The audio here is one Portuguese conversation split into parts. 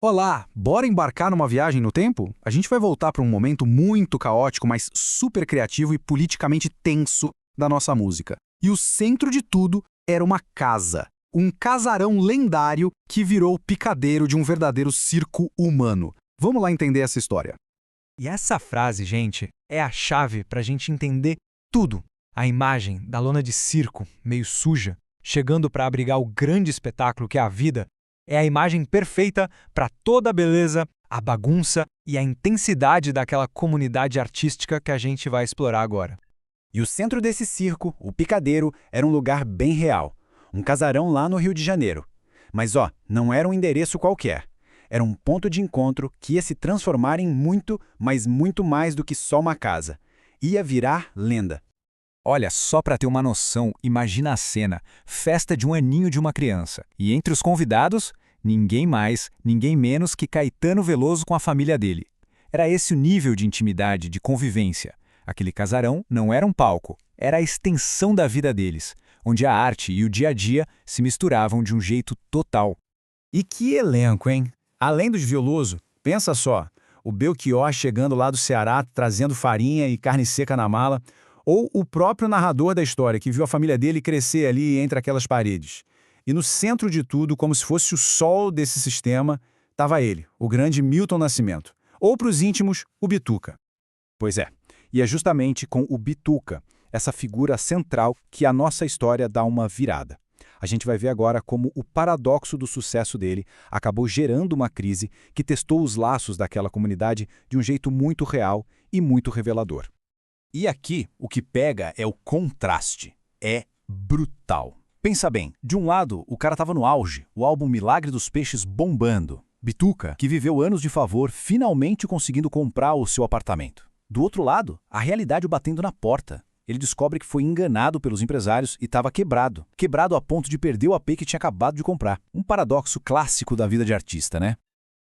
Olá, bora embarcar numa viagem no tempo? A gente vai voltar para um momento muito caótico, mas super criativo e politicamente tenso da nossa música. E o centro de tudo era uma casa. Um casarão lendário que virou o picadeiro de um verdadeiro circo humano. Vamos lá entender essa história. E essa frase, gente, é a chave para a gente entender tudo. A imagem da lona de circo, meio suja, chegando para abrigar o grande espetáculo que é a vida, é a imagem perfeita para toda a beleza, a bagunça e a intensidade daquela comunidade artística que a gente vai explorar agora. E o centro desse circo, o Picadeiro, era um lugar bem real. Um casarão lá no Rio de Janeiro. Mas não era um endereço qualquer. Era um ponto de encontro que ia se transformar em muito, mas muito mais do que só uma casa. Ia virar lenda. Olha, só para ter uma noção, imagina a cena, festa de um aninho de uma criança. E entre os convidados, ninguém mais, ninguém menos que Caetano Veloso com a família dele. Era esse o nível de intimidade, de convivência. Aquele casarão não era um palco, era a extensão da vida deles, onde a arte e o dia a dia se misturavam de um jeito total. E que elenco, hein? Além dos Veloso, pensa só, o Belchior chegando lá do Ceará, trazendo farinha e carne seca na mala, ou o próprio narrador da história, que viu a família dele crescer ali entre aquelas paredes. E no centro de tudo, como se fosse o sol desse sistema, estava ele, o grande Milton Nascimento. Ou para os íntimos, o Bituca. Pois é, e é justamente com o Bituca, essa figura central, que a nossa história dá uma virada. A gente vai ver agora como o paradoxo do sucesso dele acabou gerando uma crise que testou os laços daquela comunidade de um jeito muito real e muito revelador. E aqui, o que pega é o contraste. É brutal. Pensa bem, de um lado, o cara estava no auge, o álbum Milagre dos Peixes bombando. Bituca, que viveu anos de favor, finalmente conseguindo comprar o seu apartamento. Do outro lado, a realidade o batendo na porta. Ele descobre que foi enganado pelos empresários e estava quebrado. Quebrado a ponto de perder o AP que tinha acabado de comprar. Um paradoxo clássico da vida de artista, né?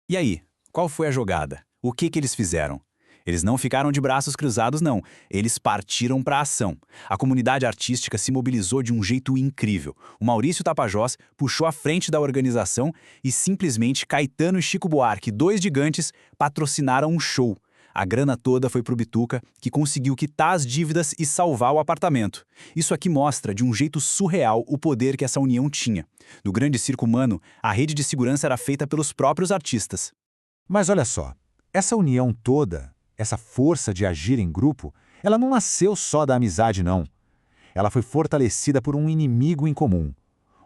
E aí, qual foi a jogada? O que eles fizeram? Eles não ficaram de braços cruzados, não. Eles partiram para a ação. A comunidade artística se mobilizou de um jeito incrível. O Maurício Tapajós puxou à frente da organização e simplesmente Caetano e Chico Buarque, dois gigantes, patrocinaram um show. A grana toda foi pro Bituca, que conseguiu quitar as dívidas e salvar o apartamento. Isso aqui mostra, de um jeito surreal, o poder que essa união tinha. No grande circo humano, a rede de segurança era feita pelos próprios artistas. Mas olha só, essa união toda, essa força de agir em grupo, ela não nasceu só da amizade, não. Ela foi fortalecida por um inimigo em comum.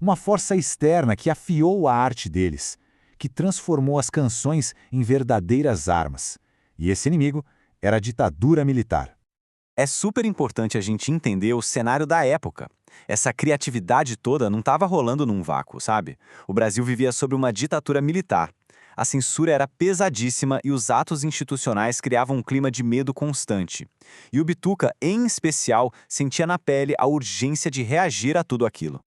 Uma força externa que afiou a arte deles, que transformou as canções em verdadeiras armas. E esse inimigo era a ditadura militar. É super importante a gente entender o cenário da época. Essa criatividade toda não estava rolando num vácuo, sabe? O Brasil vivia sob uma ditadura militar. A censura era pesadíssima e os atos institucionais criavam um clima de medo constante. E o Bituca, em especial, sentia na pele a urgência de reagir a tudo aquilo.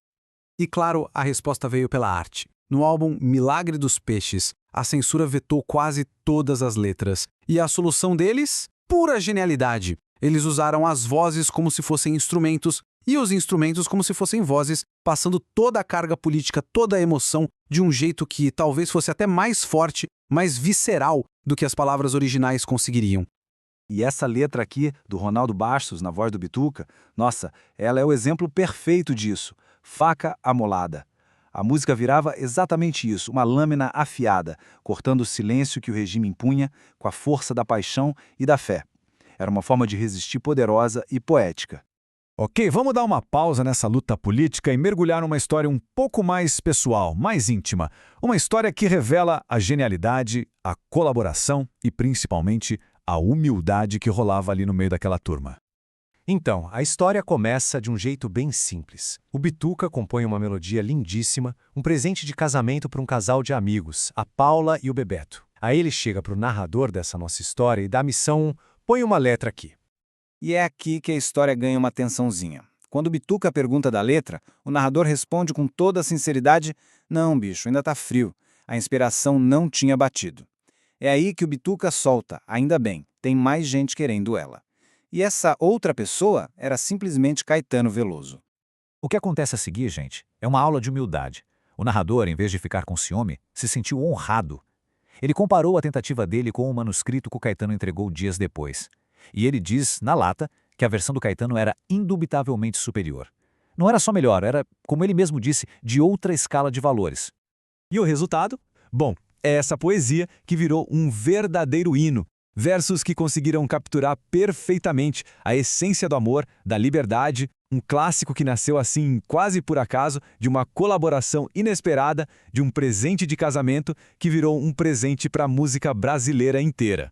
E claro, a resposta veio pela arte. No álbum Milagre dos Peixes, a censura vetou quase todas as letras. E a solução deles? Pura genialidade. Eles usaram as vozes como se fossem instrumentos e os instrumentos como se fossem vozes, passando toda a carga política, toda a emoção, de um jeito que talvez fosse até mais forte, mais visceral do que as palavras originais conseguiriam. E essa letra aqui, do Ronaldo Bastos, na voz do Bituca, nossa, ela é o exemplo perfeito disso. Faca amolada. A música virava exatamente isso, uma lâmina afiada, cortando o silêncio que o regime impunha com a força da paixão e da fé. Era uma forma de resistir poderosa e poética. Ok, vamos dar uma pausa nessa luta política e mergulhar numa história um pouco mais pessoal, mais íntima. Uma história que revela a genialidade, a colaboração e, principalmente, a humildade que rolava ali no meio daquela turma. Então, a história começa de um jeito bem simples. O Bituca compõe uma melodia lindíssima, um presente de casamento para um casal de amigos, a Paula e o Bebeto. Aí ele chega para o narrador dessa nossa história e dá a missão: põe uma letra aqui. E é aqui que a história ganha uma tensãozinha. Quando o Bituca pergunta da letra, o narrador responde com toda a sinceridade: não, bicho, ainda tá frio. A inspiração não tinha batido. É aí que o Bituca solta: ainda bem, tem mais gente querendo ela. E essa outra pessoa era simplesmente Caetano Veloso. O que acontece a seguir, gente, é uma aula de humildade. O narrador, em vez de ficar com ciúme, se sentiu honrado. Ele comparou a tentativa dele com o manuscrito que o Caetano entregou dias depois. E ele diz, na lata, que a versão do Caetano era indubitavelmente superior. Não era só melhor, era, como ele mesmo disse, de outra escala de valores. E o resultado? Bom, é essa poesia que virou um verdadeiro hino. Versos que conseguiram capturar perfeitamente a essência do amor, da liberdade, um clássico que nasceu assim, quase por acaso, de uma colaboração inesperada, de um presente de casamento que virou um presente para a música brasileira inteira.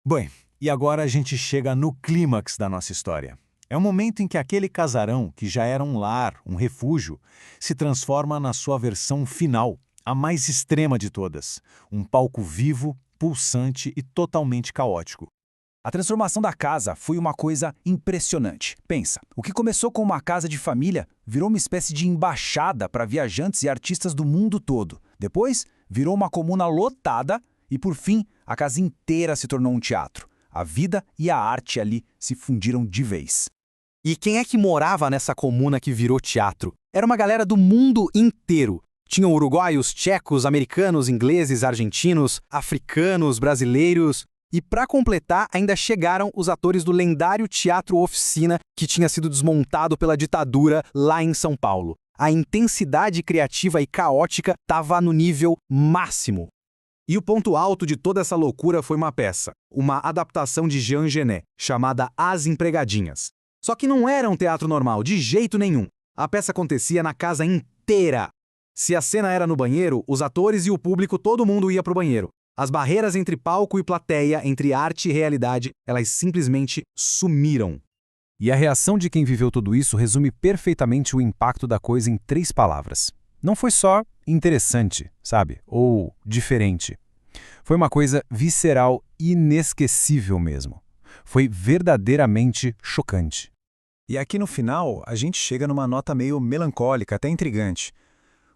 Bem, e agora a gente chega no clímax da nossa história. É o momento em que aquele casarão, que já era um lar, um refúgio, se transforma na sua versão final, a mais extrema de todas. Um palco vivo, pulsante e totalmente caótico. A transformação da casa foi uma coisa impressionante. Pensa, o que começou com uma casa de família virou uma espécie de embaixada para viajantes e artistas do mundo todo. Depois, virou uma comuna lotada e, por fim, a casa inteira se tornou um teatro. A vida e a arte ali se fundiram de vez. E quem é que morava nessa comuna que virou teatro? Era uma galera do mundo inteiro. Tinham uruguaios, tchecos, americanos, ingleses, argentinos, africanos, brasileiros. E para completar, ainda chegaram os atores do lendário Teatro Oficina, que tinha sido desmontado pela ditadura lá em São Paulo. A intensidade criativa e caótica estava no nível máximo. E o ponto alto de toda essa loucura foi uma peça, uma adaptação de Jean Genet, chamada As Empregadinhas. Só que não era um teatro normal, de jeito nenhum. A peça acontecia na casa inteira. Se a cena era no banheiro, os atores e o público, todo mundo ia pro banheiro. As barreiras entre palco e plateia, entre arte e realidade, elas simplesmente sumiram. E a reação de quem viveu tudo isso resume perfeitamente o impacto da coisa em 3 palavras. Não foi só interessante, sabe? Ou diferente. Foi uma coisa visceral, inesquecível mesmo. Foi verdadeiramente chocante. E aqui no final, a gente chega numa nota meio melancólica, até intrigante.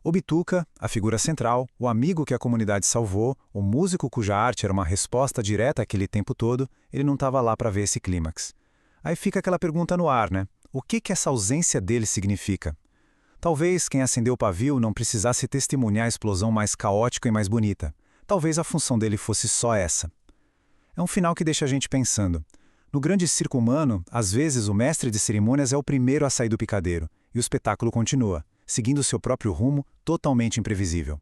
O Bituca, a figura central, o amigo que a comunidade salvou, o músico cuja arte era uma resposta direta aquele tempo todo, ele não estava lá para ver esse clímax. Aí fica aquela pergunta no ar, né? O que essa ausência dele significa? Talvez quem acendeu o pavio não precisasse testemunhar a explosão mais caótica e mais bonita. Talvez a função dele fosse só essa. É um final que deixa a gente pensando. No grande circo humano, às vezes o mestre de cerimônias é o primeiro a sair do picadeiro, e o espetáculo continua, seguindo seu próprio rumo, totalmente imprevisível.